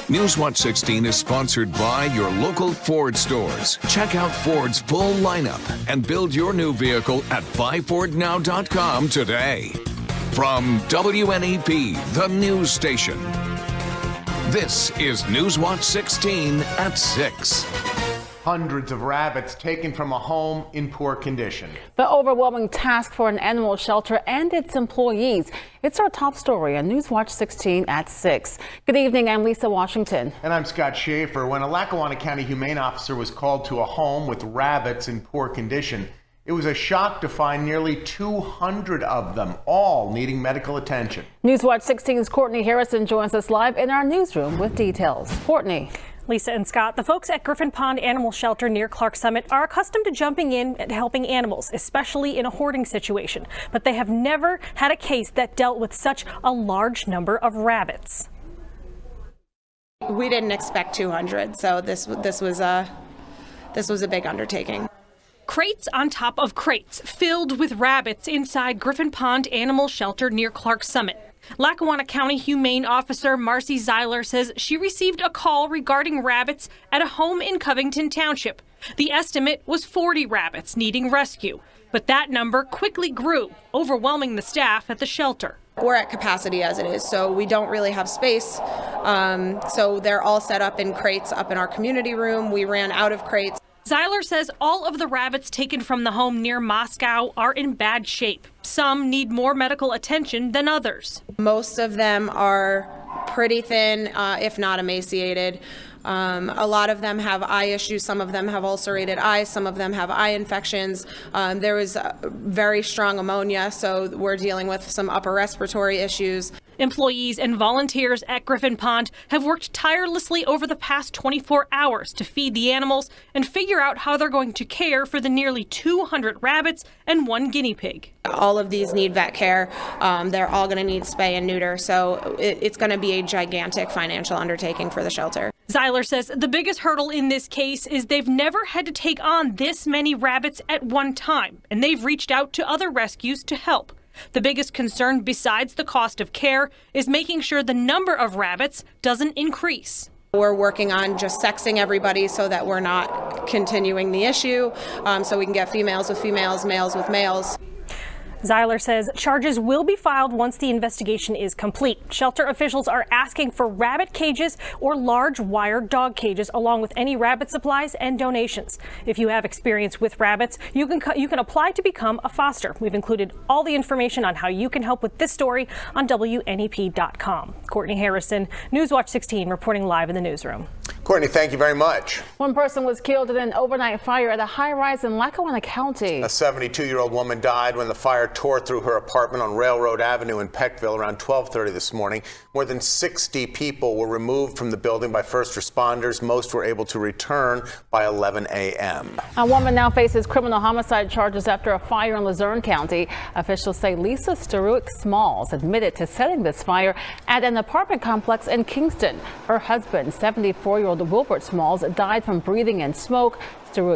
Newswatch 16 is sponsored by your local Ford stores. Check out Ford's full lineup and build your new vehicle at buyfordnow.com today. From WNEP, the news station. This is Newswatch 16 at 6. Hundreds of rabbits taken from a home in poor condition. The overwhelming task for an animal shelter and its employees. It's our top story on Newswatch 16 at 6. Good evening, I'm Lisa Washington. And I'm Scott Schaefer. When a Lackawanna County humane officer was called to a home with rabbits in poor condition, it was a shock to find nearly 200 of them, all needing medical attention. Newswatch 16's Courtney Harrison joins us live in our newsroom with details. Courtney. Lisa and Scott, the folks at Griffin Pond Animal Shelter near Clark Summit are accustomed to jumping in and helping animals, especially in a hoarding situation. But they have never had a case that dealt with such a large number of rabbits. We didn't expect 200, so this was a big undertaking. Crates on top of crates filled with rabbits inside Griffin Pond Animal Shelter near Clark Summit. Lackawanna County Humane Officer Marcy Zeiler says she received a call regarding rabbits at a home in Covington Township. The estimate was 40 rabbits needing rescue, but that number quickly grew, overwhelming the staff at the shelter. We're at capacity as it is, so we don't really have space. So they're all set up in crates up in our community room. We ran out of crates. Zeiler says all of the rabbits taken from the home near Moscow are in bad shape. Some need more medical attention than others. Most of them are pretty thin, if not emaciated. A lot of them have eye issues. Some of them have ulcerated eyes. Some of them have eye infections. There was very strong ammonia, so we're dealing with some upper respiratory issues. Employees and volunteers at Griffin Pond have worked tirelessly over the past 24 hours to feed the animals and figure out how they're going to care for the nearly 200 rabbits and 1 guinea pig. All of these need vet care. They're all going to need spay and neuter, so it's going to be a gigantic financial undertaking for the shelter. Zeiler says the biggest hurdle in this case is they've never had to take on this many rabbits at one time, and they've reached out to other rescues to help. The biggest concern, besides the cost of care, is making sure the number of rabbits doesn't increase. We're working on just sexing everybody so that we're not continuing the issue, so we can get females with females, males with males. Zeiler says charges will be filed once the investigation is complete. Shelter officials are asking for rabbit cages or large wire dog cages, along with any rabbit supplies and donations. If you have experience with rabbits, you can apply to become a foster. We've included all the information on how you can help with this story on WNEP.com. Courtney Harrison, Newswatch 16, reporting live in the newsroom. Courtney, thank you very much. One person was killed in an overnight fire at a high-rise in Lackawanna County. A 72-year-old woman died when the fire tore through her apartment on Railroad Avenue in Peckville around 12:30 this morning. More than 60 people were removed from the building by first responders. Most were able to return by 11 a.m. A woman now faces criminal homicide charges after a fire in Luzerne County. Officials say Lisa Smalls admitted to setting this fire at an apartment complex in Kingston. Her husband, 74-year-old Wilbert Smalls, died from breathing in smoke.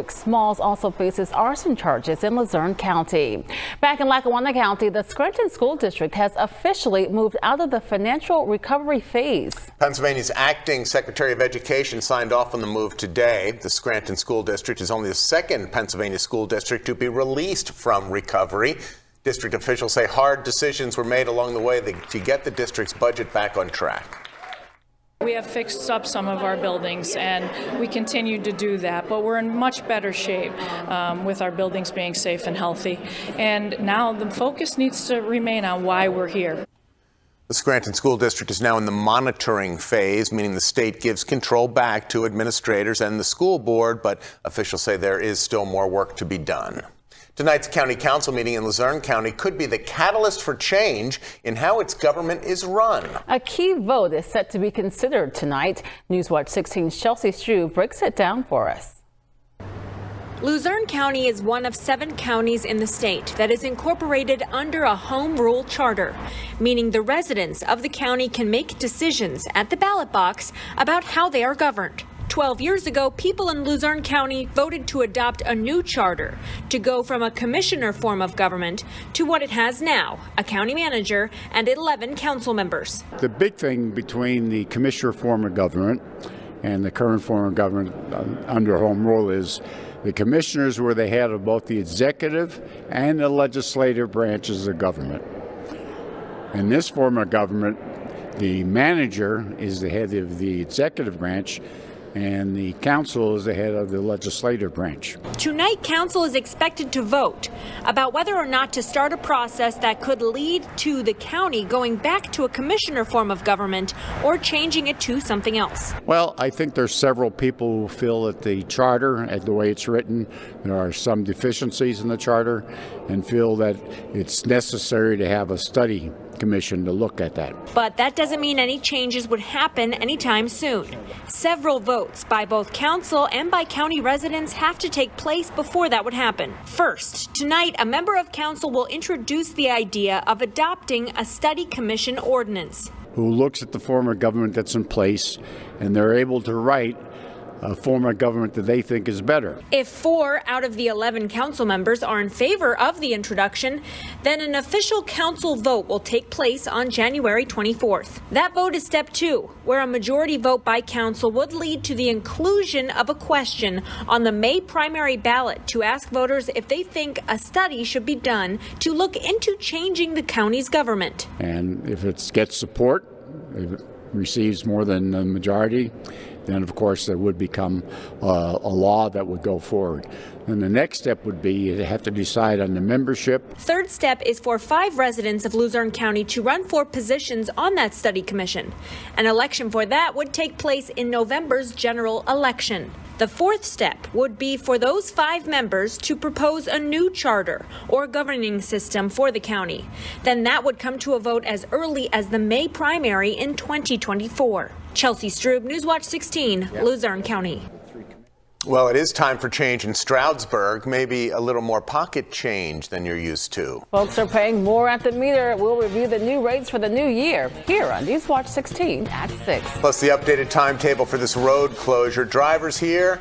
Smalls also faces arson charges in Luzerne County. Back in Lackawanna County, the Scranton School District has officially moved out of the financial recovery phase. Pennsylvania's acting Secretary of Education signed off on the move today. The Scranton School District is only the second Pennsylvania school district to be released from recovery. District officials say hard decisions were made along the way to get the district's budget back on track. We have fixed up some of our buildings, and we continue to do that, but we're in much better shape with our buildings being safe and healthy. And now the focus needs to remain on why we're here. The Scranton School District is now in the monitoring phase, meaning the state gives control back to administrators and the school board, but officials say there is still more work to be done. Tonight's county council meeting in Luzerne County could be the catalyst for change in how its government is run. A key vote is set to be considered tonight. Newswatch 16's Chelsea Strew breaks it down for us. Luzerne County is one of 7 counties in the state that is incorporated under a home rule charter, meaning the residents of the county can make decisions at the ballot box about how they are governed. 12 years ago, people in Luzerne County voted to adopt a new charter to go from a commissioner form of government to what it has now, a county manager and 11 council members. The big thing between the commissioner form of government and the current form of government under home rule is the commissioners were the head of both the executive and the legislative branches of government. In this form of government, the manager is the head of the executive branch, and the council is the head of the legislative branch. Tonight, council is expected to vote about whether or not to start a process that could lead to the county going back to a commissioner form of government or changing it to something else. Well, I think there's several people who feel that the charter, and the way it's written, there are some deficiencies in the charter, and feel that it's necessary to have a study commission to look at that. But that doesn't mean any changes would happen anytime soon. Several votes by both council and by county residents have to take place before that would happen. First, tonight, a member of council will introduce the idea of adopting a study commission ordinance. Who looks at the form of government that's in place, and they're able to write a form of government that they think is better. If 4 out of the 11 council members are in favor of the introduction, then an official council vote will take place on January 24th. That vote is step 2, where a majority vote by council would lead to the inclusion of a question on the May primary ballot to ask voters if they think a study should be done to look into changing the county's government. And if it gets support, if it receives more than the majority, then of course there would become a law that would go forward. And the next step would be you have to decide on the membership. Third step is for 5 residents of Luzerne County to run for positions on that study commission. An election for that would take place in November's general election. The fourth step would be for those 5 members to propose a new charter or governing system for the county. Then that would come to a vote as early as the May primary in 2024. Chelsea Strube, Newswatch 16, Luzerne County. Well, it is time for change in Stroudsburg, maybe a little more pocket change than you're used to. Folks are paying more at the meter. We'll review the new rates for the new year here on Newswatch 16 at 6. Plus the updated timetable for this road closure. Drivers here,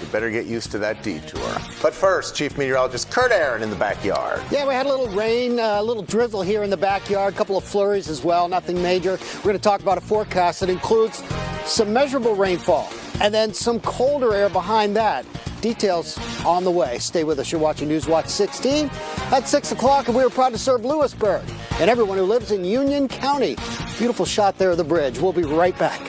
you better get used to that detour. But first, Chief Meteorologist Kurt Aaron in the backyard. Yeah, we had a little rain, a little drizzle here in the backyard, a couple of flurries as well, nothing major. We're going to talk about a forecast that includes some measurable rainfall and then some colder air behind that. Details on the way. Stay with us. You're watching Newswatch 16 at 6 o'clock, and we are proud to serve Lewisburg and everyone who lives in Union County. Beautiful shot there of the bridge. We'll be right back.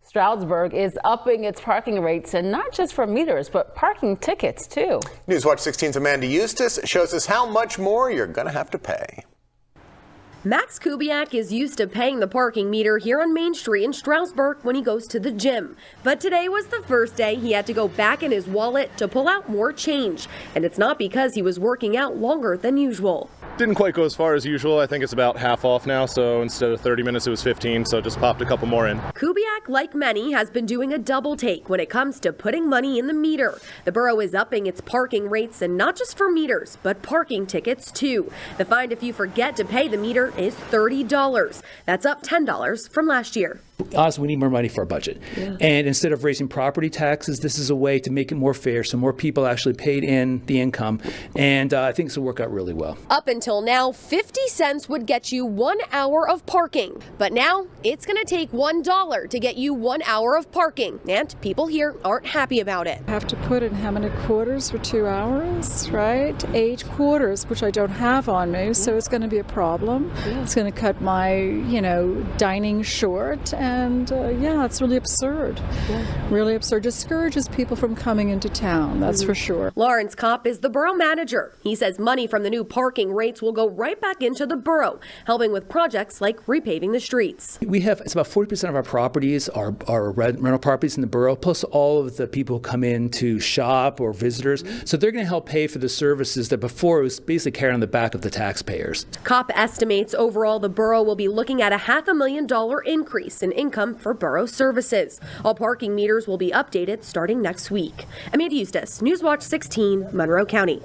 Stroudsburg is upping its parking rates, and not just for meters, but parking tickets, too. Newswatch 16's Amanda Eustace shows us how much more you're going to have to pay. Max Kubiak is used to paying the parking meter here on Main Street in Stroudsburg when he goes to the gym. But today was the first day he had to go back in his wallet to pull out more change. And it's not because he was working out longer than usual. Didn't quite go as far as usual. I think it's about half off now, so instead of 30 minutes it was 15, so just popped a couple more in. Kubiak, like many, has been doing a double take when it comes to putting money in the meter. The borough is upping its parking rates, and not just for meters, but parking tickets too. The fine if you forget to pay the meter is $30. That's up $10 from last year. Honestly, we need more money for our budget. And instead of raising property taxes, this is a way to make it more fair so more people actually paid in the income. And I think this will work out really well. Up until now, 50 cents would get you 1 hour of parking. But now it's going to take $1 to get you 1 hour of parking. And people here aren't happy about it. I have to put in how many quarters for 2 hours, right? 8 quarters, which I don't have on me. So it's going to be a problem. It's going to cut my, dining short. And yeah, it's really absurd. Really absurd. Discourages people from coming into town, that's for sure. Lawrence Kopp is the borough manager. He says money from the new parking rates will go right back into the borough, helping with projects like repaving the streets. It's about 40% of our properties are rental properties in the borough, plus all of the people who come in to shop or visitors. So they're going to help pay for the services that before it was basically carried on the back of the taxpayers. Kopp estimates overall the borough will be looking at a $500,000 increase in income for borough services. All parking meters will be updated starting next week. Amanda Eustace, Newswatch 16, Monroe County.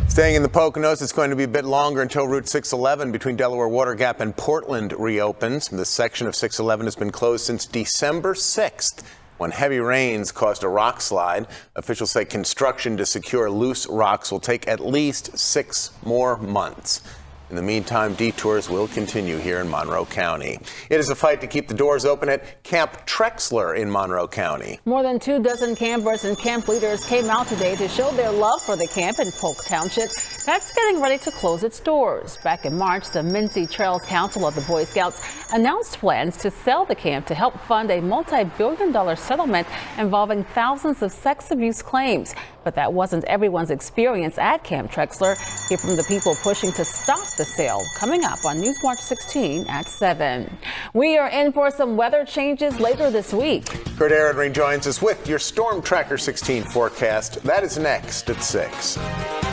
Stay Staying in the Poconos, it's going to be a bit longer until Route 611 between Delaware Water Gap and Portland reopens. This section of 611 has been closed since December 6th when heavy rains caused a rock slide. Officials say construction to secure loose rocks will take at least 6 more months. In the meantime, detours will continue here in Monroe County. It is a fight to keep the doors open at Camp Trexler in Monroe County. More than 24 campers and camp leaders came out today to show their love for the camp in Polk Township. That's getting ready to close its doors. Back in March, the Mincy Trails Council of the Boy Scouts announced plans to sell the camp to help fund a multi-billion-dollar settlement involving thousands of sex abuse claims. But that wasn't everyone's experience at Camp Trexler. Hear from the people pushing to stop the sale. Coming up on News Watch 16 at 7. We are in for some weather changes later this week. Kurt Aaron rejoins us with your Storm Tracker 16 forecast. That is next at 6.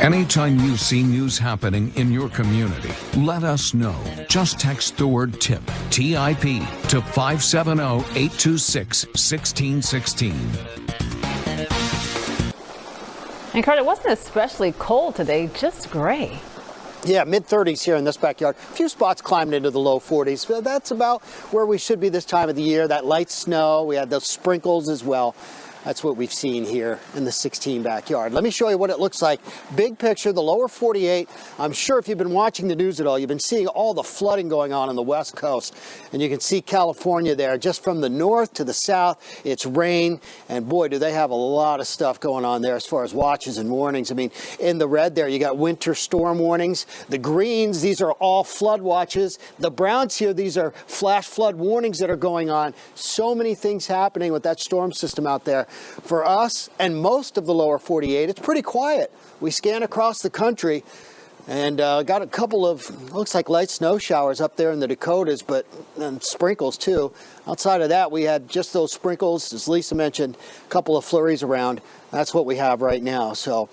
Anytime you see news happening in your community, let us know. Just text the word TIP, T-I-P, to 570-826-1616. And Kurt, it wasn't especially cold today, just gray. Yeah, mid-30s here in this backyard. A few spots climbed into the low 40s. But that's about where we should be this time of the year. That light snow, we had those sprinkles as well. That's what we've seen here in the 16 backyard. Let me show you what it looks like. Big picture, the lower 48. I'm sure if you've been watching the news at all, you've been seeing all the flooding going on the West Coast. And you can see California there. Just from the north to the south, it's rain. And boy, do they have a lot of stuff going on there as far as watches and warnings. I mean, in the red there, you got winter storm warnings. The greens, these are all flood watches. The browns here, these are flash flood warnings that are going on. So many things happening with that storm system out there. For us and most of the lower 48, it's pretty quiet. We scan across the country and got a couple of, looks like light snow showers up there in the Dakotas, and sprinkles too. Outside of that, we had just those sprinkles, as Lisa mentioned, a couple of flurries around. That's what we have right now. So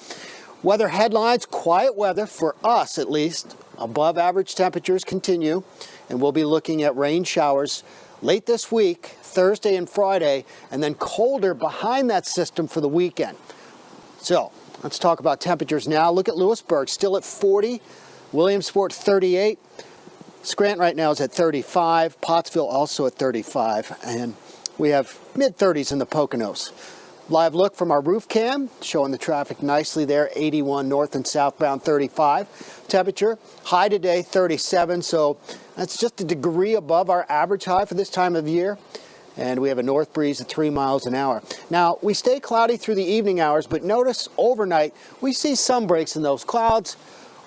weather headlines, quiet weather for us at least. Above average temperatures continue, and we'll be looking at rain showers late this week, Thursday and Friday, and then colder behind that system for the weekend. So let's talk about temperatures now. Look at Lewisburg, still at 40. Williamsport, 38. Scranton right now is at 35. Pottsville also at 35. And we have mid-30s in the Poconos. Live look from our roof cam, showing the traffic nicely there. 81 north and southbound, 35. Temperature, high today, 37. So that's just a degree above our average high for this time of year. And we have a north breeze at 3 miles an hour. Now, we stay cloudy through the evening hours, but notice overnight we see some breaks in those clouds.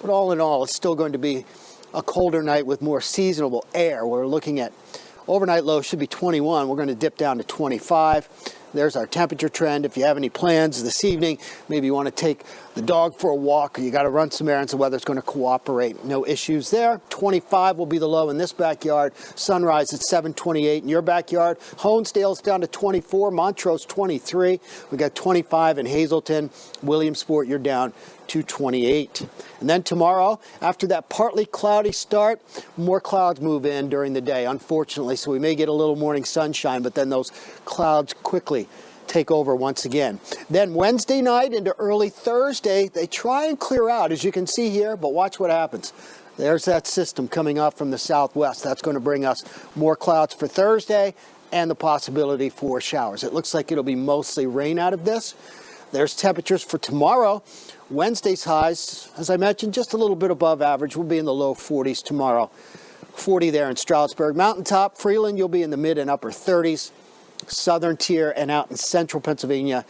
But all in all, it's still going to be a colder night with more seasonable air. We're looking at overnight low should be 21. We're going to dip down to 25. There's our temperature trend. If you have any plans this evening, maybe you want to take the dog for a walk, or you got to run some errands, the weather's going to cooperate. No issues there. 25 will be the low in this backyard. Sunrise at 7:28 in your backyard. Honesdale's down to 24. Montrose 23. We got 25 in Hazleton. Williamsport, you're down to 28. And then tomorrow, after that partly cloudy start, more clouds move in during the day, unfortunately. So we may get a little morning sunshine, but then those clouds quickly take over once again. Then Wednesday night into early Thursday, they try and clear out, as you can see here, but watch what happens. There's that system coming up from the southwest. That's going to bring us more clouds for Thursday and the possibility for showers. It looks like it'll be mostly rain out of this. There's temperatures for tomorrow. Wednesday's highs, as I mentioned, just a little bit above average. We'll be in the low 40s tomorrow. 40 there in Stroudsburg. Mountaintop, Freeland, you'll be in the mid and upper 30s. Southern tier and out in central Pennsylvania,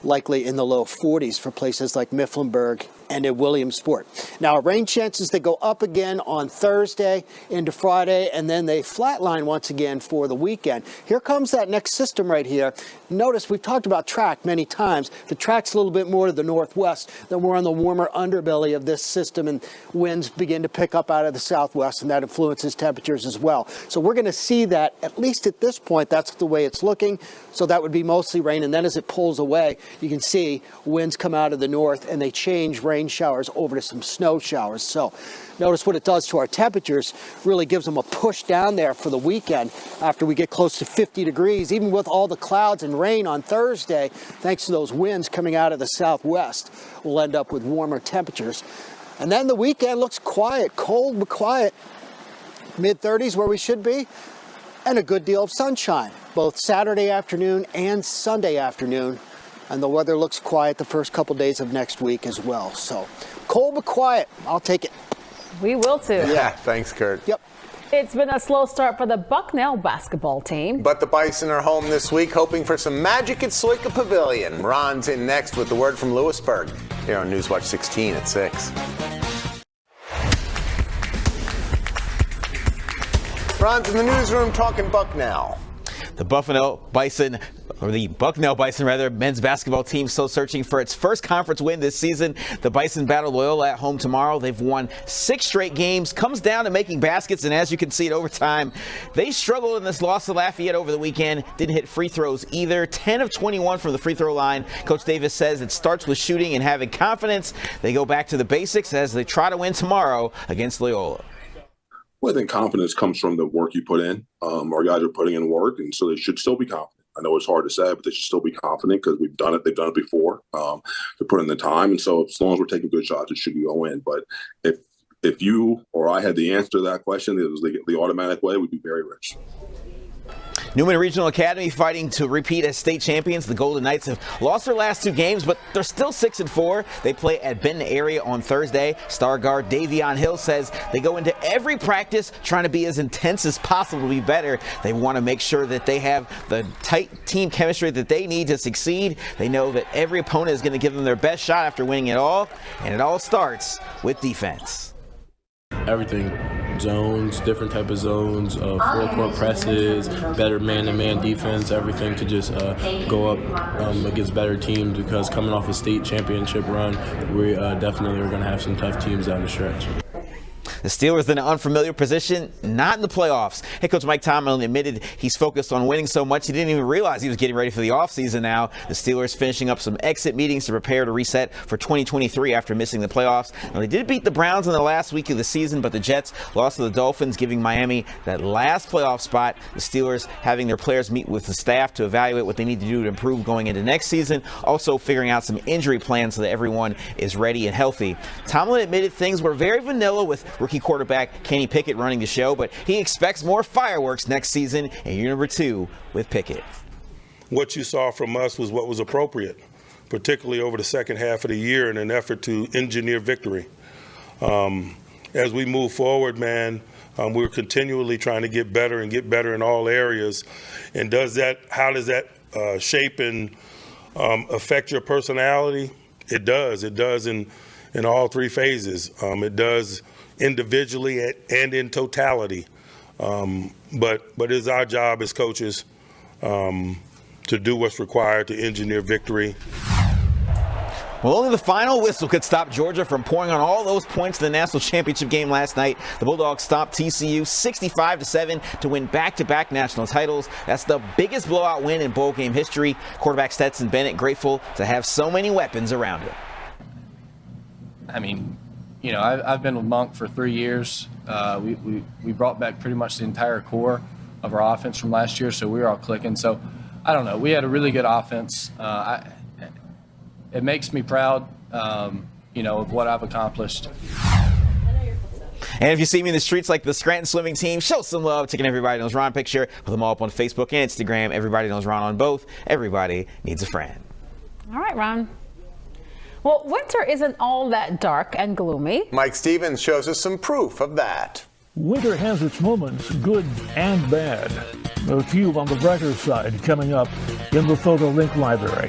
likely in the low 40s for places like Mifflinburg and in Williamsport. Now, rain chances, they go up again on Thursday into Friday, and then they flatline once again for the weekend. Here comes that next system right here. Notice we've talked about track many times. The track's a little bit more to the northwest. Then we're on the warmer underbelly of this system, and winds begin to pick up out of the southwest, and that influences temperatures as well. So we're going to see that, at least at this point, that's the way it's looking. So that would be mostly rain, and then as it pulls away, you can see winds come out of the north, and they change rain rain showers over to some snow showers. So notice what it does to our temperatures. Really gives them a push down there for the weekend after we get close to 50 degrees. Even with all the clouds and rain on Thursday, thanks to those winds coming out of the southwest, we'll end up with warmer temperatures. And then the weekend looks quiet, cold but quiet. Mid-30s where we should be, and a good deal of sunshine, both Saturday afternoon and Sunday afternoon. And the weather looks quiet the first couple days of next week as well. So cold but quiet, I'll take it. We will too. Yeah, thanks, Kurt. Yep. It's been a slow start for the Bucknell basketball team. But the Bison are home this week, hoping for some magic at Sloika Pavilion. Ron's in next with the word from Lewisburg, here on Newswatch 16 at 6. Ron's in the newsroom talking Bucknell. The Bucknell Bison men's basketball team still searching for its first conference win this season. The Bison battle Loyola at home tomorrow. They've won 6 straight games. Comes down to making baskets, and as you can see at overtime, they struggled in this loss to Lafayette over the weekend. Didn't hit free throws either. 10 of 21 from the free throw line. Coach Davis says it starts with shooting and having confidence. They go back to the basics as they try to win tomorrow against Loyola. Well, I think confidence comes from the work you put in. Our guys are putting in work, and so they should still be confident. I know it's hard to say, but they should still be confident because we've done it. They've done it before. They're putting in the time, and so as long as we're taking good shots, it should go in. But if you or I had the answer to that question, it was the automatic way, we'd be very rich. Newman Regional Academy fighting to repeat as state champions. The Golden Knights have lost their last 2 games, but they're still 6-4. They play at Benton area on Thursday. Star guard Davion Hill says they go into every practice trying to be as intense as possible to be better. They want to make sure that they have the tight team chemistry that they need to succeed. They know that every opponent is going to give them their best shot after winning it all, and it all starts with defense. Everything. Zones, different type of zones, full-court presses, better man-to-man defense, everything to just go up against better teams, because coming off a state championship run, we definitely are going to have some tough teams down the stretch. The Steelers in an unfamiliar position, not in the playoffs. Head coach Mike Tomlin admitted he's focused on winning so much he didn't even realize he was getting ready for the offseason now. The Steelers finishing up some exit meetings to prepare to reset for 2023 after missing the playoffs. Now, they did beat the Browns in the last week of the season, but the Jets lost to the Dolphins, giving Miami that last playoff spot. The Steelers having their players meet with the staff to evaluate what they need to do to improve going into next season. Also figuring out some injury plans so that everyone is ready and healthy. Tomlin admitted things were very vanilla with rookie quarterback Kenny Pickett running the show, but he expects more fireworks next season in year number 2 with Pickett. What you saw from us was what was appropriate, particularly over the second half of the year in an effort to engineer victory. As we move forward, man, we're continually trying to get better and get better in all areas. And how does that shape and affect your personality? It does. It does in all 3 phases. It does individually and in totality. But it's our job as coaches to do what's required to engineer victory. Well, only the final whistle could stop Georgia from pouring on all those points in the national championship game last night. The Bulldogs stopped TCU 65-7 to win back-to-back national titles. That's the biggest blowout win in bowl game history. Quarterback Stetson Bennett grateful to have so many weapons around him. I mean, you know, I've been with Monk for 3 years. We brought back pretty much the entire core of our offense from last year, so we were all clicking. So, I don't know. We had a really good offense. It makes me proud, you know, of what I've accomplished. And if you see me in the streets like the Scranton swimming team, show some love. Taking Everybody Knows Ron picture. Put them all up on Facebook and Instagram. Everybody Knows Ron on both. Everybody needs a friend. All right, Ron. Well, winter isn't all that dark and gloomy. Mike Stevens shows us some proof of that. Winter has its moments, good and bad. A few on the brighter side coming up in the Photo Link Library.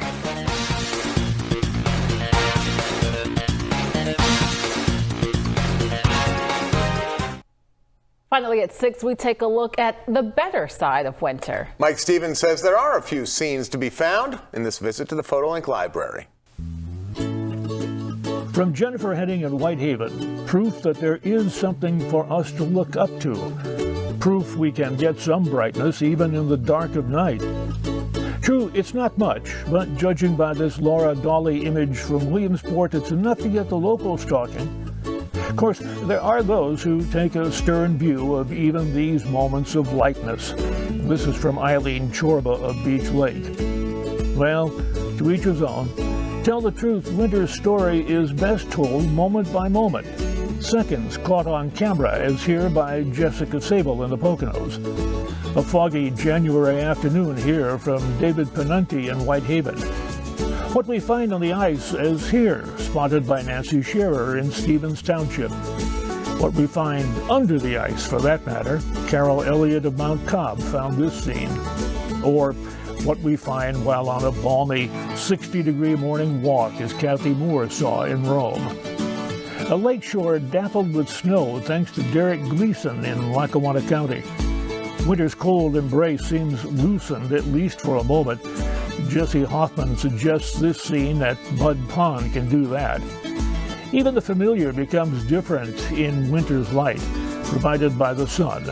Finally at 6, we take a look at the better side of winter. Mike Stevens says there are a few scenes to be found in this visit to the Photo Link Library. From Jennifer Henning in Whitehaven, proof that there is something for us to look up to. Proof we can get some brightness even in the dark of night. True, it's not much, but judging by this Laura Dolly image from Williamsport, it's enough to get the locals talking. Of course, there are those who take a stern view of even these moments of lightness. This is from Eileen Chorba of Beach Lake. Well, to each his own. Tell the truth, winter's story is best told moment by moment. Seconds caught on camera, as here by Jessica Sable in the Poconos. A foggy January afternoon here from David Penunti in Whitehaven. What we find on the ice as here, spotted by Nancy Scherer in Stevens Township. What we find under the ice, for that matter, Carol Elliott of Mount Cobb found this scene. Or what we find while on a balmy 60-degree morning walk, as Kathy Moore saw in Rome. A lakeshore dappled with snow thanks to Derek Gleason in Lackawanna County. Winter's cold embrace seems loosened, at least for a moment. Jesse Hoffman suggests this scene at Bud Pond can do that. Even the familiar becomes different in winter's light, provided by the sun.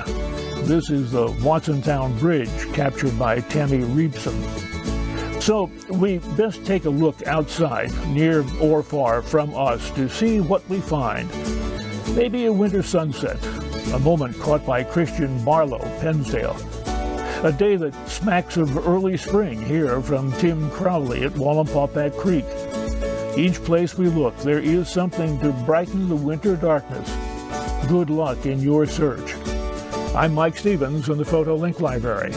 This is the Watsontown Bridge, captured by Tammy Reepson. So we best take a look outside, near or far from us, to see what we find. Maybe a winter sunset, a moment caught by Christian Barlow, Pennsdale. A day that smacks of early spring here from Tim Crowley at Wallampaupack Creek. Each place we look, there is something to brighten the winter darkness. Good luck in your search. I'm Mike Stevens in the Photo Link Library.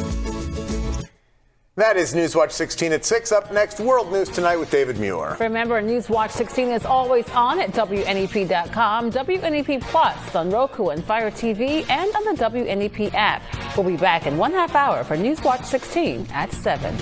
That is Newswatch 16 at 6. Up next, World News Tonight with David Muir. Remember, Newswatch 16 is always on at WNEP.com, WNEP Plus on Roku and Fire TV, and on the WNEP app. We'll be back in 1/2 hour for Newswatch 16 at 7.